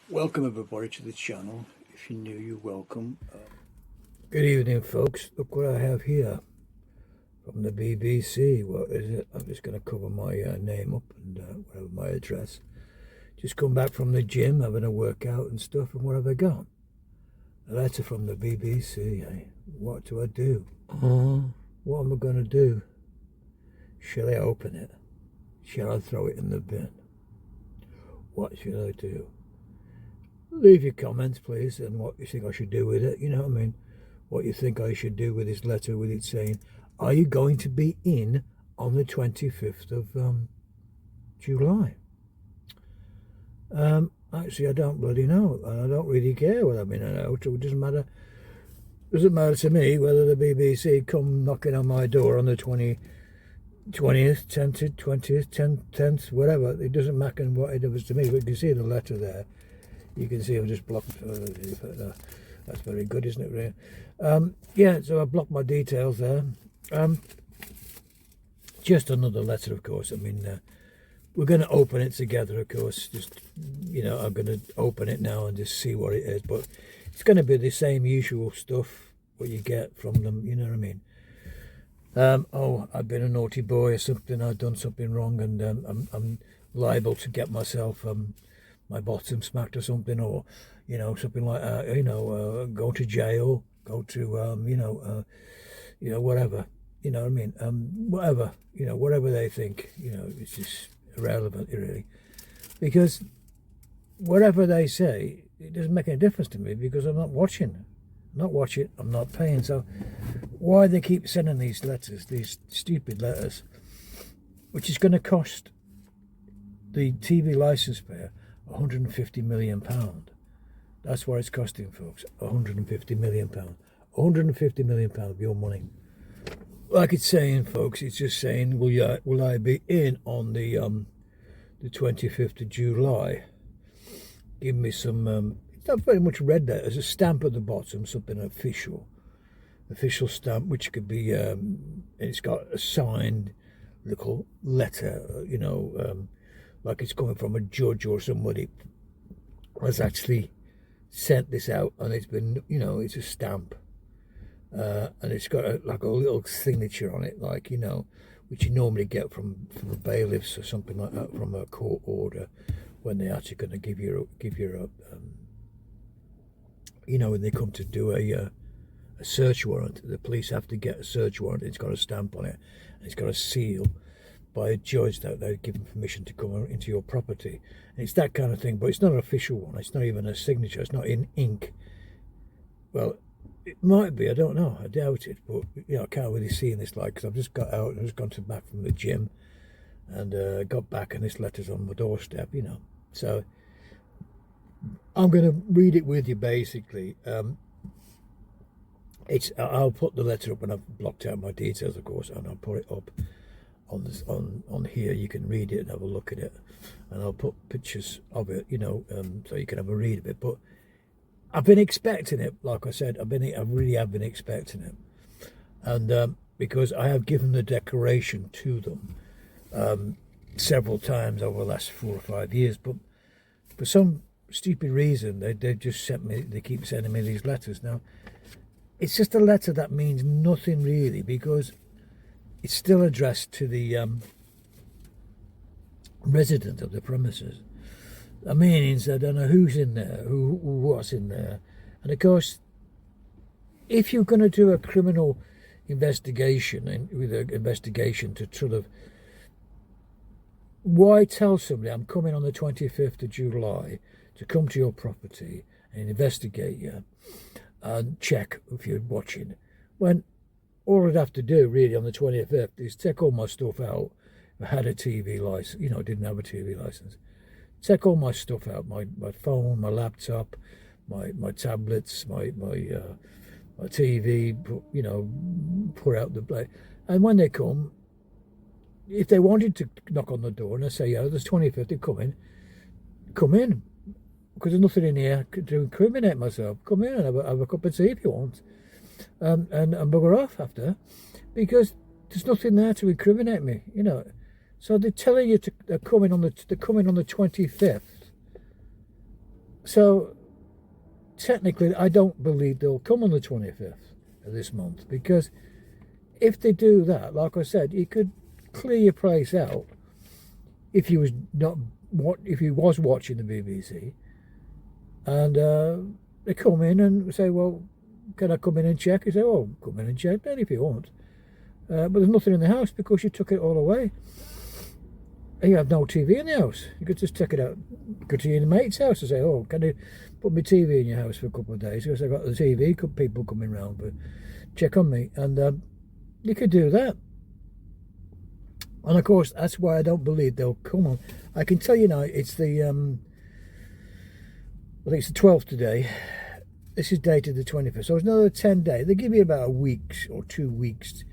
Welcome everybody to the channel. If you're new, you're welcome. Good evening, folks. Look what I have here from the BBC. What is it? I'm just going to cover my name up and whatever my address. Just come back from the gym, having a workout and stuff, and what have I got? A letter from the BBC. Eh? What do I do? What am I going to do? Shall I open it? Shall I throw it in the bin? What should I do? Leave your comments, please, and what you think I should do with it. You know what I mean? What you think I should do with this letter, with it saying, are you going to be in on the 25th of July? Actually, I don't bloody know, and I don't really care whether I'm in or out. It doesn't matter. Doesn't matter to me whether the BBC come knocking on my door on the 20th, 10th, 20th, 10th, whatever. It doesn't matter what it does to me. But you can see the letter there. You can see I've just blocked. That's very good, isn't it, Ray? Yeah, so I blocked my details there. Just another letter, of course. I mean, we're going to open it together, of course. Just, you know, I'm going to open it now and just see what it is. But it's going to be the same usual stuff what you get from them, you know what I mean? Oh, I've been a naughty boy or something. I've done something wrong, and I'm liable to get myself my bottom smacked or something, or you know, something like that. You know, go to jail, go to you know, whatever. You know what I mean? Whatever, you know, whatever they think. You know, it's just irrelevant, really, because whatever they say, it doesn't make any difference to me because I'm not watching. I'm not paying. So why they keep sending these letters, these stupid letters, which is going to cost the TV license payer £150 million. That's what it's costing, folks. £150 million. £150 million of your money. Like it's saying, folks, it's just saying, will I be in on the 25th of July? Give me some. It's not very much read there. There's a stamp at the bottom, something official stamp, which could be. It's got a signed little letter, you know. Like it's coming from a judge or somebody has actually sent this out, and it's been, you know, it's a stamp, and it's got like a little signature on it, like, you know, which you normally get from a bailiffs or something like that, from a court order, when they're actually going to give you a you know, when they come to do a search warrant. The police have to get a search warrant. It's got a stamp on it, and it's got a seal by a judge that they've given permission to come into your property. And it's that kind of thing, but it's not an official one. It's not even a signature. It's not in ink. Well, it might be. I don't know. I doubt it. But, you know, I can't really see in this light because I've just got out and I've just gone back from the gym and got back, and this letter's on my doorstep, you know. So I'm going to read it with you, basically. I'll put the letter up, and I've blocked out my details, of course, and I'll put it up on this on here. You can read it and have a look at it, and I'll put pictures of it, you know, so you can have a read of it. But I've been expecting it, like I said. I really have been expecting it, and because I have given the declaration to them several times over the last 4 or 5 years, but for some stupid reason they just sent me. They keep sending me these letters now. It's just a letter that means nothing really, because it's still addressed to the resident of the premises. I mean, I don't know who's in there, what's in there. And of course, if you're going to do a criminal investigation, and with an investigation to sort of, why tell somebody I'm coming on the 25th of July to come to your property and investigate you and check if you're watching, when all I'd have to do really on the 25th is take all my stuff out. If I had a TV license, you know, I didn't have a TV license. Take all my stuff out, my phone, my laptop, my tablets, my TV, you know, put out the play. And when they come, if they wanted to knock on the door and I say, yeah, there's 25th, they come in. Because there's nothing in here to incriminate myself. Come in and have a cup of tea if you want. and bugger off after, because there's nothing there to incriminate me, you know. So they're telling you they're coming on the 25th. So technically, I don't believe they'll come on the 25th of this month, because if they do that, like I said, you could clear your place out if you was watching the BBC, and they come in and say, well, can I come in and check? You say, oh, come in and check then if you want, but there's nothing in the house because you took it all away. And you have no TV in the house. You could just take it out, go to your mate's house and say, oh, can you put my TV in your house for a couple of days? Because I've got the TV, people coming round, but check on me. And you could do that. And of course, that's why I don't believe they'll come on. I can tell you now, it's the, I think it's the 12th today. This is dated the 25th. So it's another 10 days. They give you about a week or 2 weeks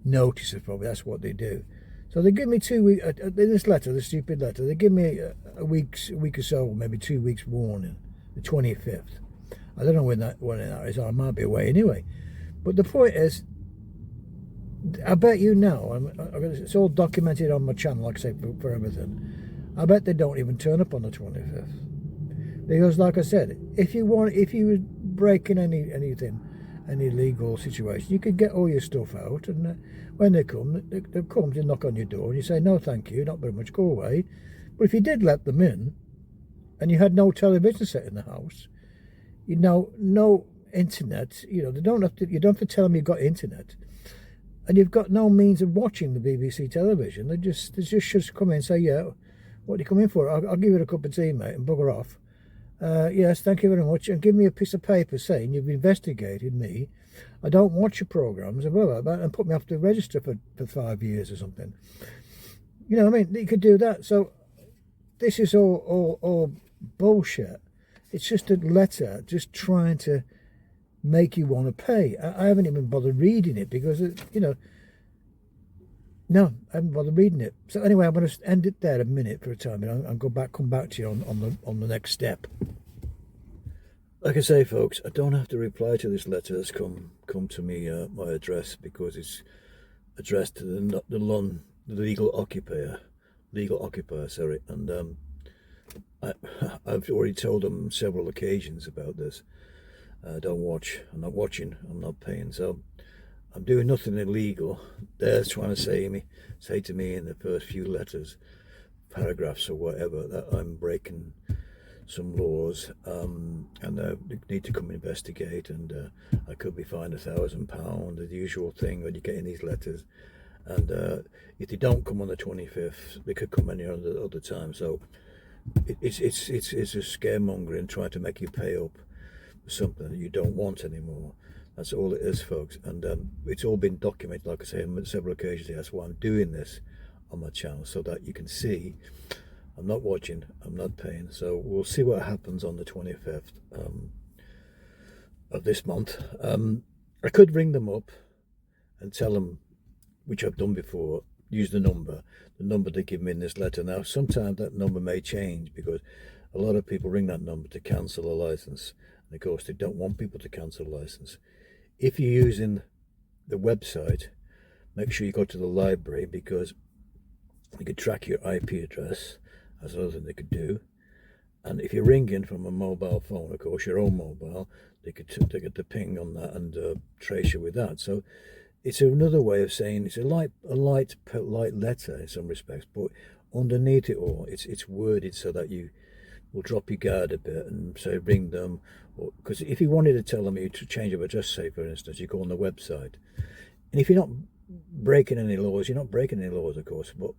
notice, of probably. That's what they do. So they give me 2 weeks, in this letter, the stupid letter, they give me a week or so, maybe 2 weeks warning, the 25th. I don't know when that is, I might be away anyway. But the point is, I bet you now, it's all documented on my channel, like I say, for everything. I bet they don't even turn up on the 25th. Because like I said, if you were breaking anything, any legal situation, you could get all your stuff out, and when they come, they knock on your door, and you say, no, thank you, not very much, go away. But if you did let them in, and you had no television set in the house, you know, no internet, you know, you don't have to tell them you've got internet, and you've got no means of watching the BBC television. They just come in and say, yeah, what are you coming for? I'll give you a cup of tea, mate, and bugger off. Yes, thank you very much, and give me a piece of paper saying you've investigated me, I don't watch your programmes, and blah, blah, blah, and put me off the register for 5 years or something. You know what I mean? You could do that. So this is all bullshit. It's just a letter just trying to make you want to pay. I haven't even bothered reading it because, you know, no, I haven't bothered reading it. So anyway, I'm going to end it there a minute for a time, and I'll come back to you on the next step. Like I say, folks, I don't have to reply to this letter that's come to me, my address, because it's addressed to the legal occupier, sorry. And I've already told them on several occasions about this. Don't watch. I'm not watching. I'm not paying. So I'm doing nothing illegal. They're trying to say to me in the first few letters, paragraphs or whatever, that I'm breaking some laws, and they need to come investigate, and I could be fined £1,000, the usual thing when you get in these letters. And if they don't come on the 25th, they could come any other time. So it's a scaremongering, trying to make you pay up for something that you don't want anymore. That's all it is, folks. And it's all been documented, like I say, on several occasions. That's why I'm doing this on my channel, so that you can see I'm not watching, I'm not paying. So we'll see what happens on the 25th of this month. I could ring them up and tell them, which I've done before, use the number they give me in this letter. Now, sometimes that number may change, because a lot of people ring that number to cancel a license. And of course, they don't want people to cancel a license. If you're using the website, make sure you go to the library, because you could track your IP address. That's another thing they could do. And if you're ringing from a mobile phone, of course, your own mobile, they could get the ping on that and trace you with that. So it's another way of saying it's a light letter in some respects, but underneath it all, it's worded so that you will drop your guard a bit and say ring them. Because if you wanted to tell them you to change of address, say for instance, you go on the website, and if you're not breaking any laws, you're not breaking any laws, of course, but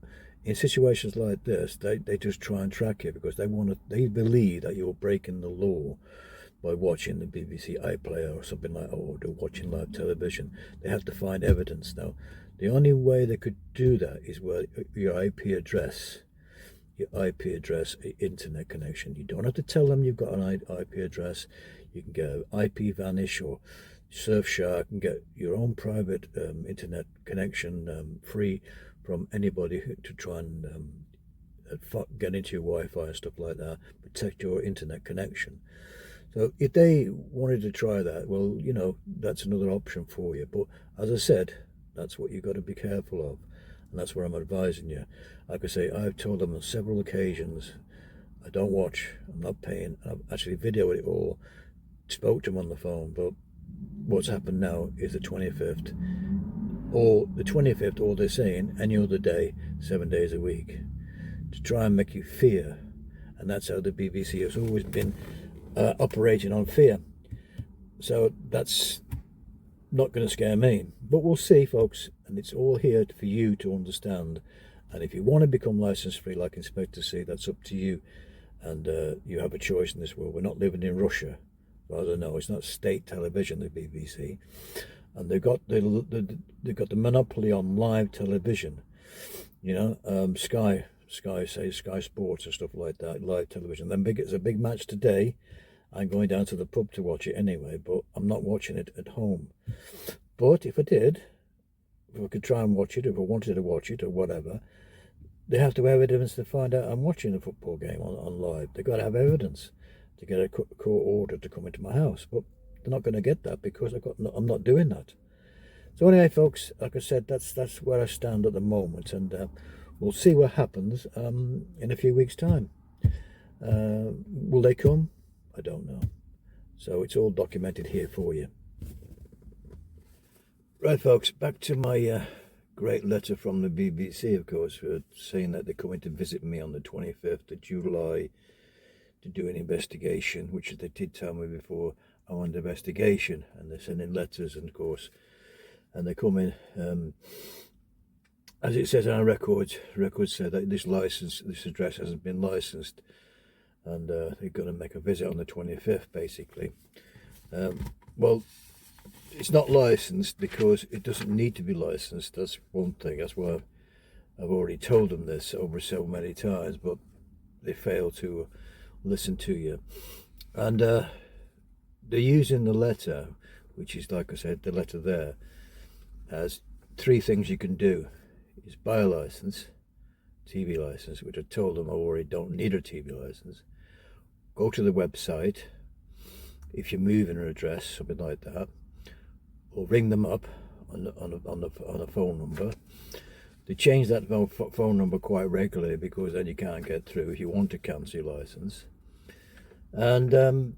in situations like this, they just try and track you, because they believe that you're breaking the law by watching the BBC iPlayer or something like that, or watching live television. They have to find evidence. Now, the only way they could do that is where your IP address, internet connection. You don't have to tell them you've got an IP address. You can get an IP vanish or Surfshark and get your own private internet connection free from anybody to try and get into your Wi-Fi and stuff like that. Protect your internet connection. So if they wanted to try that, well, you know, that's another option for you. But as I said, that's what you've got to be careful of. And that's where I'm advising you. Like I say, I've told them on several occasions, I don't watch, I'm not paying. I've actually videoed it all, spoke to them on the phone, but what's happened now is the 25th. Or the 25th, or they're saying any other day, 7 days a week, to try and make you fear. And that's how the BBC has always been operating on fear. So that's not going to scare me. But we'll see, folks. And it's all here for you to understand. And if you want to become license free like Inspector C, that's up to you. And you have a choice in this world. We're not living in Russia. Rather, no, it's not state television, the BBC. And they've got the monopoly on live television. You know, Sky Sports and stuff like that, live television. Then it's a big match today. I'm going down to the pub to watch it anyway, but I'm not watching it at home. But if I did, if I could try and watch it, if I wanted to watch it or whatever, they have to have evidence to find out I'm watching a football game on live. They've got to have evidence to get a court order to come into my house. But they're not going to get that because I'm not doing that. So anyway, folks, like I said, that's where I stand at the moment, and we'll see what happens in a few weeks' time. Will they come? I don't know. So it's all documented here for you. Right, folks, back to my great letter from the BBC, of course, for saying that they're coming to visit me on the 25th of July to do an investigation, which they did tell me before, I want an investigation, and they're sending letters, and of course, and they're coming, as it says on our records say that this address hasn't been licensed, and they're going to make a visit on the 25th, basically. Well, it's not licensed because it doesn't need to be licensed. That's one thing. That's why I've already told them this over so many times, but they fail to listen to you. And they're using the letter, which is, like I said, the letter there, as 3 things you can do. Is buy a license, TV license, which I told them I already don't need a TV license. Go to the website, if you're moving an address, something like that, or ring them up on a phone number. They change that phone number quite regularly because then you can't get through if you want to cancel your license. And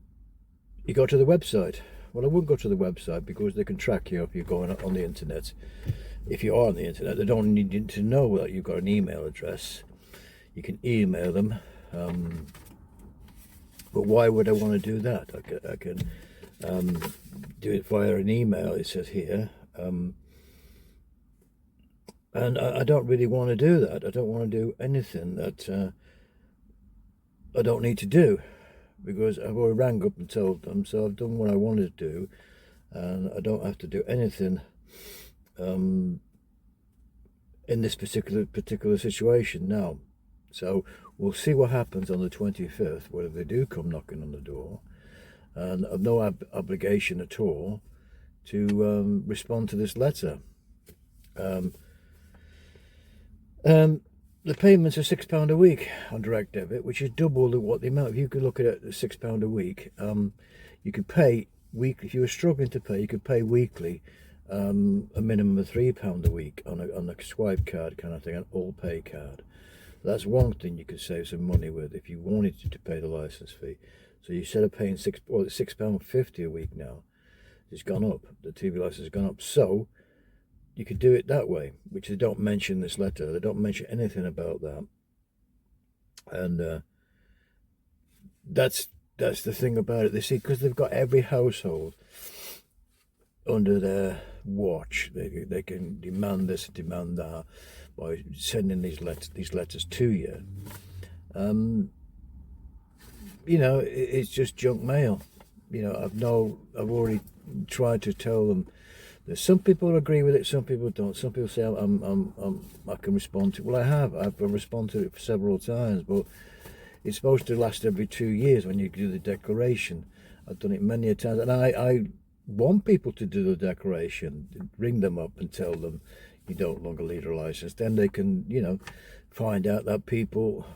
you go to the website. Well, I wouldn't go to the website because they can track you if you're going on the internet. If you are on the internet, they don't need to know that you've got an email address. You can email them. But why would I want to do that? I can do it via an email, it says here. And I don't really want to do that. I don't want to do anything that I don't need to do, because I've already rang up and told them, so I've done what I wanted to do, and I don't have to do anything in this particular situation now. So we'll see what happens on the 25th, whether they do come knocking on the door. And I've no obligation at all to respond to this letter. The payments are £6 a week on direct debit, which is double what the amount. If you could look at it, £6 a week, you could pay weekly. If you were struggling to pay, you could pay weekly, a minimum of £3 a week on a swipe card kind of thing, an all pay card. That's one thing you could save some money with if you wanted to pay the license fee. So instead of paying £6.50 a week now, it's gone up. The TV license has gone up. So you could do it that way, which they don't mention in this letter. They don't mention anything about that. And that's the thing about it. They see, because they've got every household under their watch, they can demand this, demand that, by sending these letters to you. You know, it's just junk mail. You know, I've already tried to tell them. There's some people agree with it, some people don't. Some people say I can respond to it. Well, I've responded to it several times, but it's supposed to last every 2 years when you do the declaration. I've done it many a times, and I want people to do the declaration, ring them up and tell them you don't longer need a license. Then they can, you know, find out that people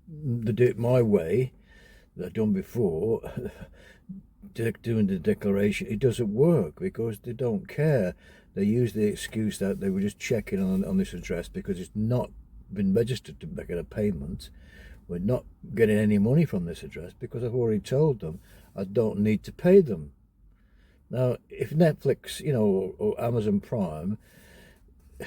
that do it my way, that I've done before, doing the declaration, it doesn't work because they don't care. They use the excuse that they were just checking on this address because it's not been registered to make a payment. We're not getting any money from this address because I've already told them I don't need to pay them. Now, if Netflix, or Amazon Prime,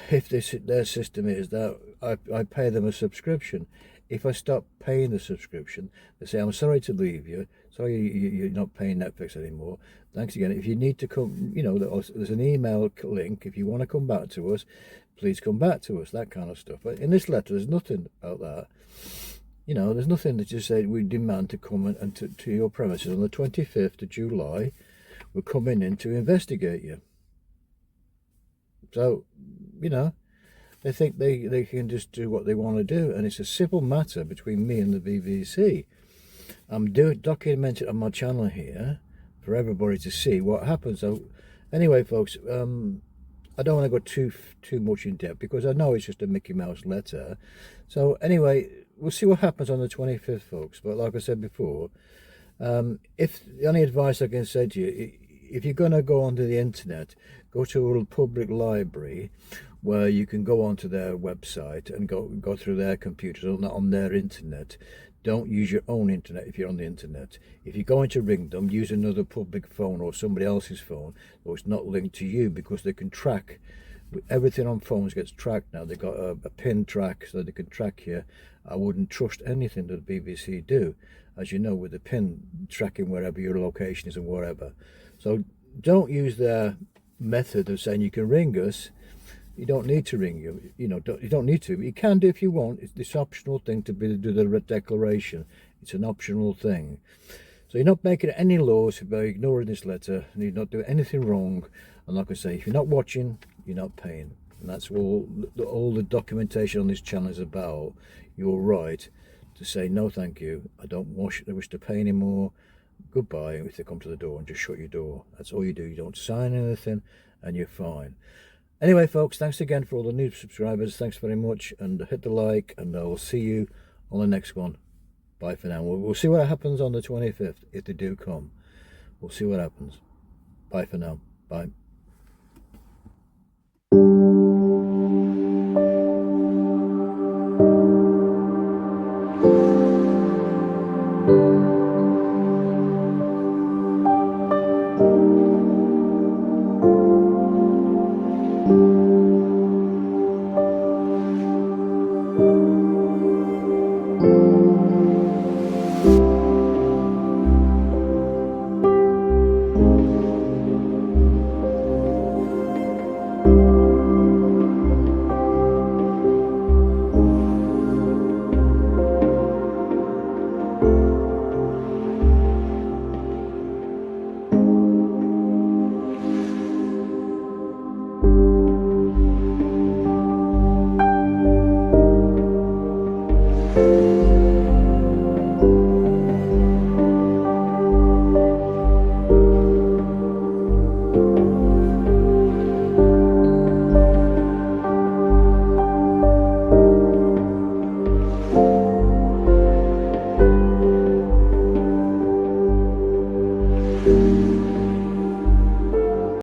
if their system is that I pay them a subscription, if I stop paying the subscription, they say, I'm sorry to leave you. Sorry you're not paying Netflix anymore. Thanks again. If you need to come, there's an email link. If you want to come back to us, please come back to us, that kind of stuff. But in this letter, there's nothing about that. There's nothing that just said we demand to come and to your premises on the 25th of July. We're coming in to investigate you. So, they think they can just do what they want to do, and it's a civil matter between me and the BBC. I'm documenting on my channel here for everybody to see what happens. So, anyway, folks, I don't want to go too much in depth because I know it's just a Mickey Mouse letter. So, anyway, we'll see what happens on the 25th, folks. But like I said before, if the only advice I can say to you, if you're going to go onto the internet, go to a public library where you can go onto their website and go through their computers on their internet. Don't use your own internet if you're on the internet. If you're going to ring them, use another public phone or somebody else's phone, or it's not linked to you, because they can track. Everything on phones gets tracked now. They've got a pin track so they can track you. I wouldn't trust anything that the BBC do, as you know, with the pin tracking wherever your location is and wherever. So don't use their method of saying you can ring us. You don't need to ring you. You don't need to. You can do if you want. It's this optional thing to do the declaration. It's an optional thing. So you're not making any laws by ignoring this letter, and you're not doing anything wrong. And like I say, if you're not watching, you're not paying. And that's all the documentation on this channel is about. Your right to say no, thank you. I don't wish to pay anymore. Goodbye. If they come to the door, and just shut your door. That's all you do. You don't sign anything, and you're fine. Anyway, folks, thanks again for all the new subscribers. Thanks very much, and hit the like, and I'll see you on the next one. Bye for now. We'll see what happens on the 25th if they do come. We'll see what happens. Bye for now. Bye.